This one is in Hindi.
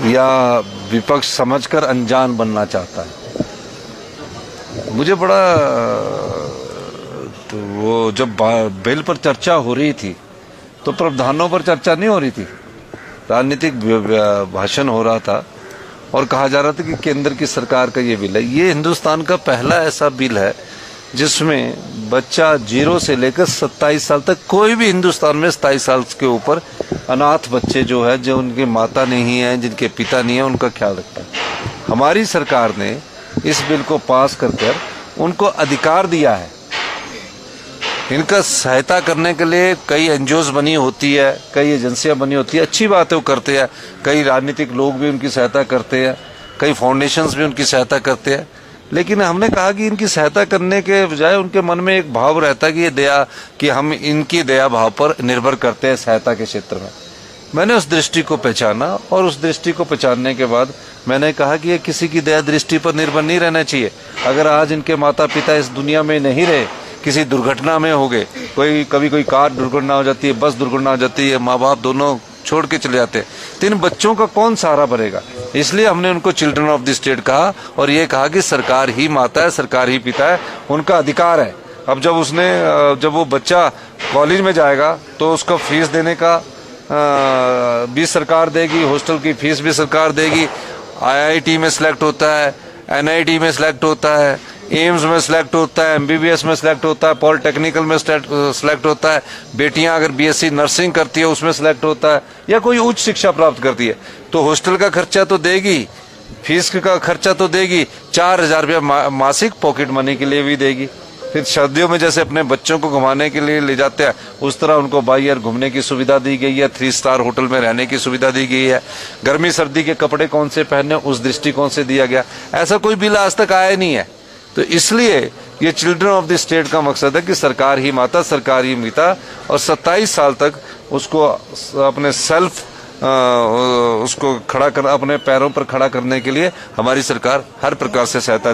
या विपक्ष समझकर अनजान बनना चाहता है। मुझे बड़ा तो वो जब बिल पर चर्चा हो रही थी तो प्रावधानों पर चर्चा नहीं हो रही थी, राजनीतिक भाषण हो रहा था और कहा जा रहा था कि केंद्र की सरकार का ये बिल है। ये हिंदुस्तान का पहला ऐसा बिल है जिसमें बच्चा 0 से लेकर 27 साल तक, कोई भी हिंदुस्तान में 27 साल के ऊपर अनाथ बच्चे जो है, जो उनकी माता नहीं है, जिनके पिता नहीं है, उनका ख्याल रखता है। हमारी सरकार ने इस बिल को पास कर उनको अधिकार दिया है। इनका सहायता करने के लिए कई एनजीओज बनी होती है, कई एजेंसियां बनी होती है, अच्छी बात है, वो करते हैं। कई राजनीतिक लोग भी उनकी सहायता करते हैं, कई फाउंडेशंस भी उनकी सहायता करते हैं। लेकिन हमने कहा कि इनकी सहायता करने के बजाय उनके मन में एक भाव रहता है कि ये दया, कि हम इनकी दया भाव पर निर्भर करते हैं सहायता के क्षेत्र में। मैंने उस दृष्टि को पहचाना और उस दृष्टि को पहचानने के बाद मैंने कहा कि ये किसी की दया दृष्टि पर निर्भर नहीं रहना चाहिए। अगर आज इनके माता पिता इस दुनिया में नहीं रहे, किसी दुर्घटना में हो गए, कभी कोई कार दुर्घटना हो जाती है, बस दुर्घटना हो जाती है, माँ बाप दोनों छोड़ के चले जाते हैं, तो इन बच्चों का कौन सहारा बनेगा? इसलिए हमने उनको चिल्ड्रन ऑफ द स्टेट कहा और ये कहा कि सरकार ही माता है, सरकार ही पिता है, उनका अधिकार है। अब जब वो बच्चा कॉलेज में जाएगा तो उसका फीस देने का भी सरकार देगी, हॉस्टल की फीस भी सरकार देगी। IIT में सिलेक्ट होता है, NIT में सिलेक्ट होता है, एम्स में सिलेक्ट होता है, MBBS में सिलेक्ट होता है, पॉलिटेक्निकल में सिलेक्ट होता है। बेटियां अगर BSc नर्सिंग करती है उसमें सिलेक्ट होता है, या कोई उच्च शिक्षा प्राप्त करती है तो हॉस्टल का खर्चा तो देगी, फीस का खर्चा तो देगी, 4000 रुपया मासिक पॉकेट मनी के लिए भी देगी। फिर सर्दियों में जैसे अपने बच्चों को घुमाने के लिए ले जाते हैं, उस तरह उनको बाई एयर घूमने की सुविधा दी गई है, 3 स्टार होटल में रहने की सुविधा दी गई है। गर्मी सर्दी के कपड़े कौन से पहनने, उस दृष्टिकोण से दिया गया। ऐसा कोई बिल आज तक आया नहीं है। तो इसलिए ये चिल्ड्रन ऑफ द स्टेट का मकसद है कि सरकार ही माता, सरकार ही पिता, और 27 साल तक उसको अपने उसको खड़ा कर, अपने पैरों पर खड़ा करने के लिए हमारी सरकार हर प्रकार से सहायता